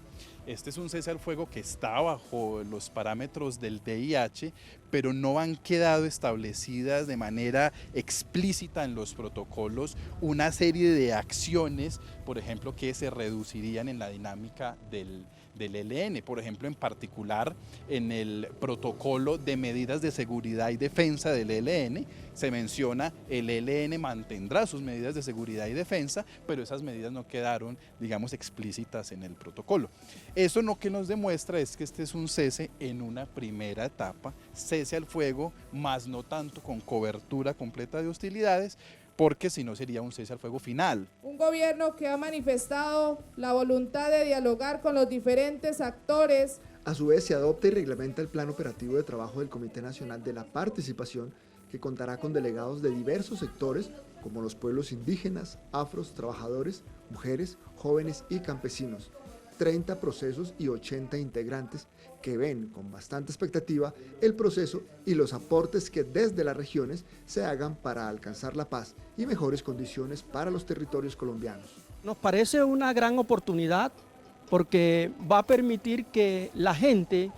Este es un cese al fuego que está bajo los parámetros del DIH, pero no han quedado establecidas de manera explícita en los protocolos una serie de acciones, por ejemplo, que se reducirían en la dinámica del ELN. Por ejemplo, en particular, en el protocolo de medidas de seguridad y defensa del ELN, se menciona el ELN mantendrá sus medidas de seguridad y defensa, pero esas medidas no quedaron, digamos, explícitas en el protocolo. Eso lo que nos demuestra es que este es un cese en una primera etapa, cese al fuego, más no tanto con cobertura completa de hostilidades, porque si no sería un cese al fuego final. Un gobierno que ha manifestado la voluntad de dialogar con los diferentes actores. A su vez se adopta y reglamenta el plan operativo de trabajo del Comité Nacional de la Participación, que contará con delegados de diversos sectores como los pueblos indígenas, afros, trabajadores, mujeres, jóvenes y campesinos. 30 procesos y 80 integrantes que ven con bastante expectativa el proceso y los aportes que desde las regiones se hagan para alcanzar la paz y mejores condiciones para los territorios colombianos. Nos parece una gran oportunidad porque va a permitir que la gente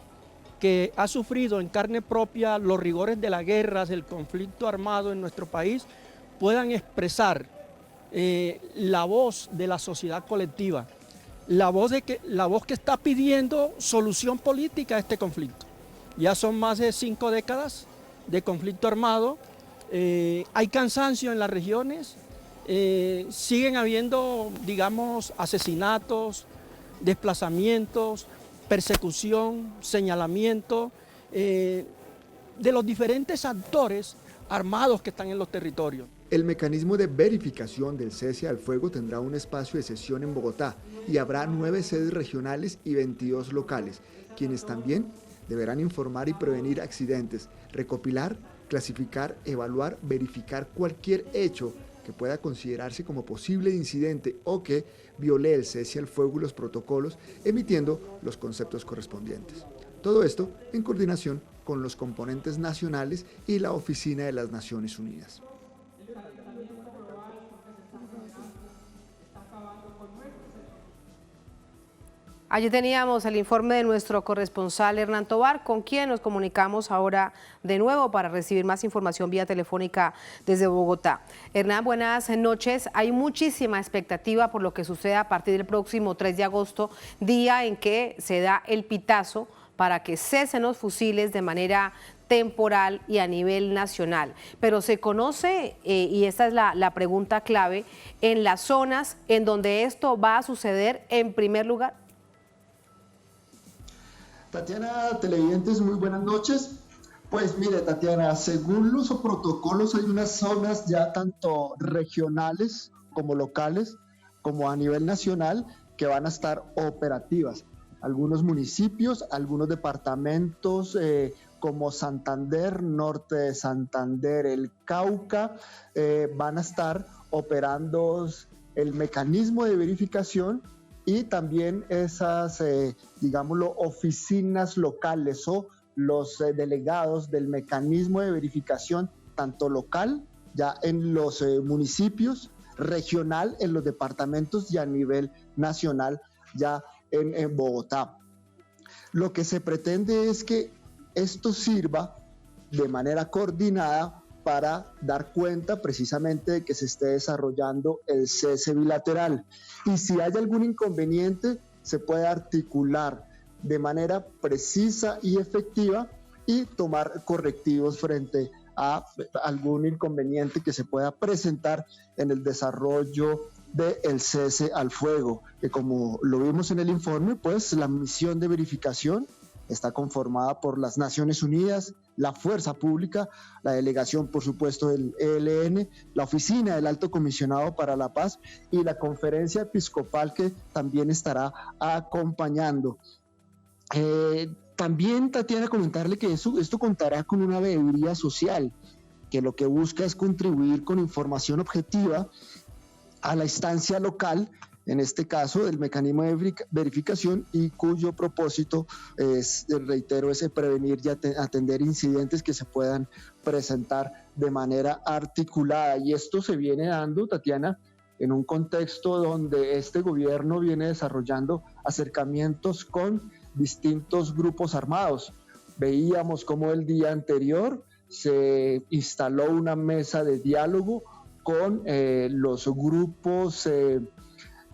que ha sufrido en carne propia los rigores de las guerras, el conflicto armado en nuestro país, puedan expresar la voz de la sociedad colectiva. La voz que está pidiendo solución política a este conflicto. Ya son más de 5 décadas de conflicto armado, hay cansancio en las regiones, siguen habiendo, digamos, asesinatos, desplazamientos, persecución, señalamiento de los diferentes actores armados que están en los territorios. El mecanismo de verificación del cese al fuego tendrá un espacio de sesión en Bogotá y habrá 9 sedes regionales y 22 locales, quienes también deberán informar y prevenir accidentes, recopilar, clasificar, evaluar, verificar cualquier hecho que pueda considerarse como posible incidente o que viole el cese al fuego y los protocolos, emitiendo los conceptos correspondientes. Todo esto en coordinación con los componentes nacionales y la Oficina de las Naciones Unidas. Allí teníamos el informe de nuestro corresponsal Hernán Tobar, con quien nos comunicamos ahora de nuevo para recibir más información vía telefónica desde Bogotá. Hernán, buenas noches. Hay muchísima expectativa por lo que suceda a partir del próximo 3 de agosto, día en que se da el pitazo para que cesen los fusiles de manera temporal y a nivel nacional. Pero se conoce, y esta es la pregunta clave, en las zonas en donde esto va a suceder en primer lugar. Tatiana, televidentes, muy buenas noches. Pues mire, Tatiana, según los protocolos hay unas zonas ya tanto regionales como locales, como a nivel nacional, que van a estar operativas. Algunos municipios, algunos departamentos como Santander, Norte de Santander, el Cauca, van a estar operando el mecanismo de verificación y también esas, digámoslo, oficinas locales o los delegados del mecanismo de verificación, tanto local, ya en los municipios, regional, en los departamentos y a nivel nacional, ya en Bogotá. Lo que se pretende es que esto sirva de manera coordinada para dar cuenta precisamente de que se esté desarrollando el cese bilateral. Y si hay algún inconveniente, se puede articular de manera precisa y efectiva y tomar correctivos frente a algún inconveniente que se pueda presentar en el desarrollo del cese al fuego, que como lo vimos en el informe, pues la misión de verificación está conformada por las Naciones Unidas, la Fuerza Pública, la delegación, por supuesto, del ELN, la Oficina del Alto Comisionado para la Paz y la Conferencia Episcopal, que también estará acompañando. También, Tatiana, comentarle que esto contará con una veeduría social, que lo que busca es contribuir con información objetiva a la instancia local, en este caso del mecanismo de verificación, y cuyo propósito es, reitero, es prevenir y atender incidentes que se puedan presentar de manera articulada. Y esto se viene dando, Tatiana, en un contexto donde este gobierno viene desarrollando acercamientos con distintos grupos armados. Veíamos cómo el día anterior se instaló una mesa de diálogo con los grupos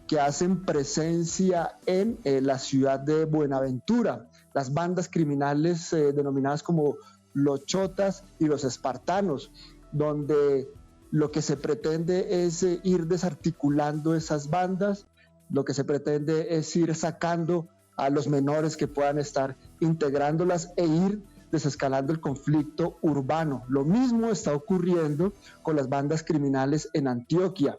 que hacen presencia en la ciudad de Buenaventura, las bandas criminales denominadas como los chotas y los espartanos, donde lo que se pretende es ir desarticulando esas bandas, lo que se pretende es ir sacando a los menores que puedan estar integrándolas e ir desescalando el conflicto urbano. Lo mismo está ocurriendo con las bandas criminales en Antioquia.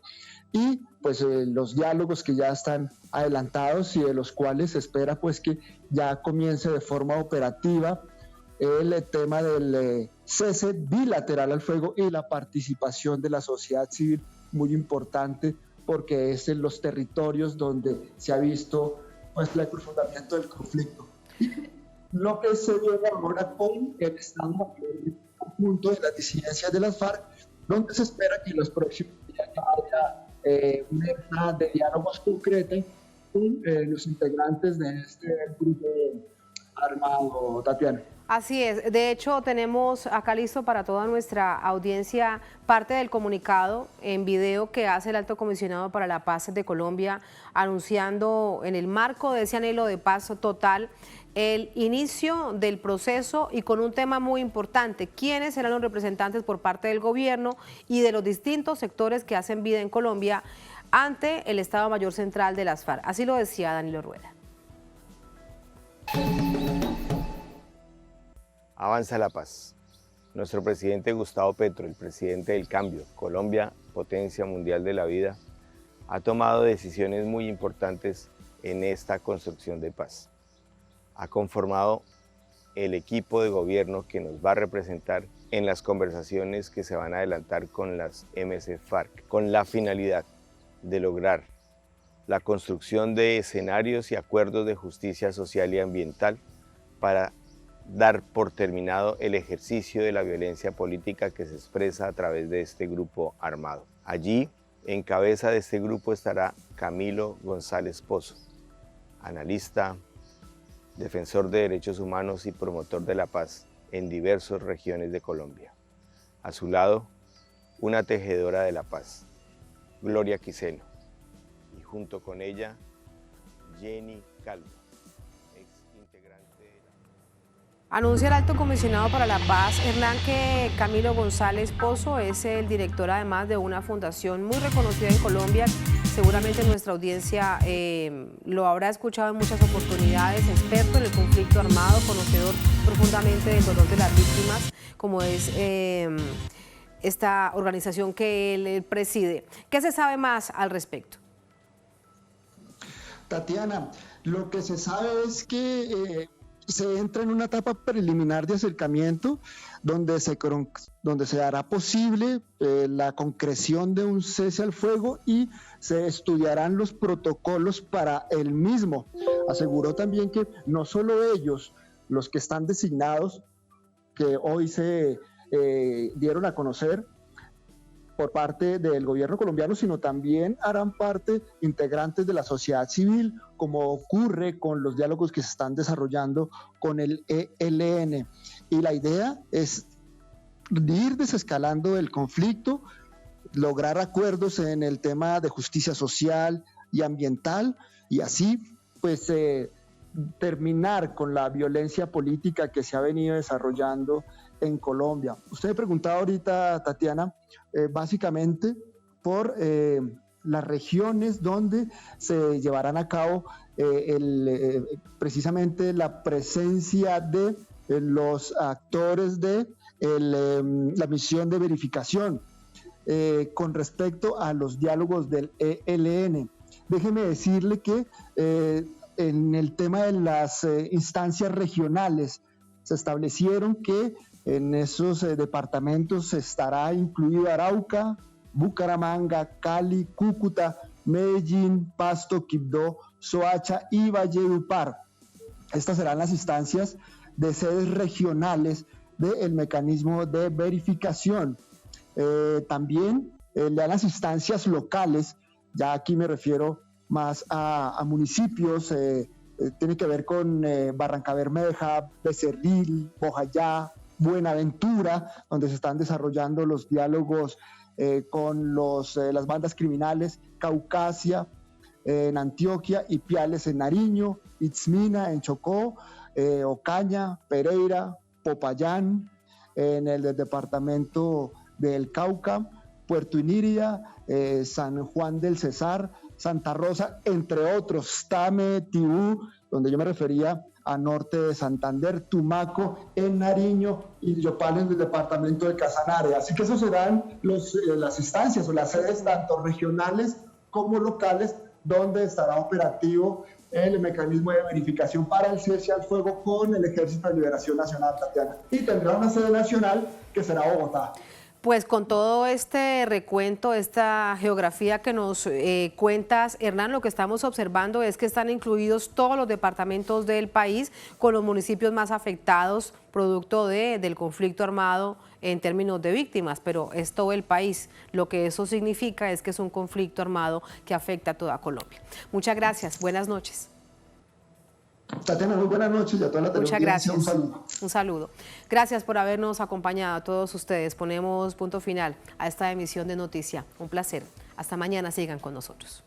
Y pues los diálogos que ya están adelantados y de los cuales se espera pues que ya comience de forma operativa el tema del cese bilateral al fuego y la participación de la sociedad civil, muy importante porque es en los territorios donde se ha visto pues el aprofundamiento del conflicto. Y lo que se viene ahora con el estado conjunto de las disidencias de las FARC, donde se espera que en los próximos días haya una etapa de diálogos concretos con los integrantes de este grupo armado, Tatiana. Así es, de hecho tenemos acá listo para toda nuestra audiencia parte del comunicado en video que hace el Alto Comisionado para la Paz de Colombia, anunciando en el marco de ese anhelo de paz total el inicio del proceso y con un tema muy importante: quiénes serán los representantes por parte del gobierno y de los distintos sectores que hacen vida en Colombia ante el Estado Mayor Central de las FARC. Así lo decía Danilo Rueda. Avanza la paz. Nuestro presidente Gustavo Petro, el presidente del cambio, Colombia, potencia mundial de la vida, ha tomado decisiones muy importantes en esta construcción de paz. Ha conformado el equipo de gobierno que nos va a representar en las conversaciones que se van a adelantar con las MC-FARC, con la finalidad de lograr la construcción de escenarios y acuerdos de justicia social y ambiental para dar por terminado el ejercicio de la violencia política que se expresa a través de este grupo armado. Allí, en cabeza de este grupo estará Camilo González Pozo, analista, defensor de derechos humanos y promotor de la paz en diversas regiones de Colombia. A su lado, una tejedora de la paz, Gloria Quiseno, y junto con ella, Jenny Calvo. Anuncia el Alto Comisionado para la Paz, Hernán, que Camilo González Pozo es el director además de una fundación muy reconocida en Colombia. Seguramente nuestra audiencia lo habrá escuchado en muchas oportunidades, experto en el conflicto armado, conocedor profundamente del dolor de las víctimas, como es esta organización que él preside. ¿Qué se sabe más al respecto? Tatiana, lo que se sabe es que se entra en una etapa preliminar de acercamiento donde se hará posible la concreción de un cese al fuego y se estudiarán los protocolos para el mismo. Aseguró también que no solo ellos, los que están designados, que hoy se dieron a conocer por parte del gobierno colombiano, sino también harán parte integrantes de la sociedad civil, como ocurre con los diálogos que se están desarrollando con el ELN. Y la idea es ir desescalando el conflicto, lograr acuerdos en el tema de justicia social y ambiental, y así pues terminar con la violencia política que se ha venido desarrollando en Colombia. Usted me preguntaba ahorita, Tatiana, básicamente por las regiones donde se llevarán a cabo precisamente la presencia de los actores de la misión de verificación con respecto a los diálogos del ELN. Déjeme decirle que en el tema de las instancias regionales se establecieron que en esos departamentos estará incluido Arauca, Bucaramanga, Cali, Cúcuta, Medellín, Pasto, Quibdó, Soacha y Valledupar. Estas serán las instancias de sedes regionales del mecanismo de verificación. También las instancias locales, ya aquí me refiero más a municipios, tiene que ver con Barrancabermeja, Becerril, Bojayá, Buenaventura, donde se están desarrollando los diálogos con las bandas criminales, Caucasia en Antioquia, Ipiales en Nariño, Itzmina en Chocó, Ocaña, Pereira, Popayán en el departamento del Cauca, Puerto Inírida, San Juan del Cesar, Santa Rosa, entre otros, Tame, Tibú, donde yo me refería a norte de Santander, Tumaco, en Nariño y Yopal en el departamento de Casanare. Así que esos serán las instancias o las sedes tanto regionales como locales donde estará operativo el mecanismo de verificación para el cese al fuego con el Ejército de Liberación Nacional, Tatiana. Y tendrá una sede nacional que será Bogotá. Pues con todo este recuento, esta geografía que nos cuentas, Hernán, lo que estamos observando es que están incluidos todos los departamentos del país con los municipios más afectados producto del conflicto armado en términos de víctimas, pero es todo el país. Lo que eso significa es que es un conflicto armado que afecta a toda Colombia. Muchas gracias, buenas noches. Tatiana, muy buenas noches y a toda la Muchas teleaudiencia, gracias. Un saludo. Gracias por habernos acompañado a todos ustedes. Ponemos punto final a esta emisión de Noticia. Un placer. Hasta mañana, sigan con nosotros.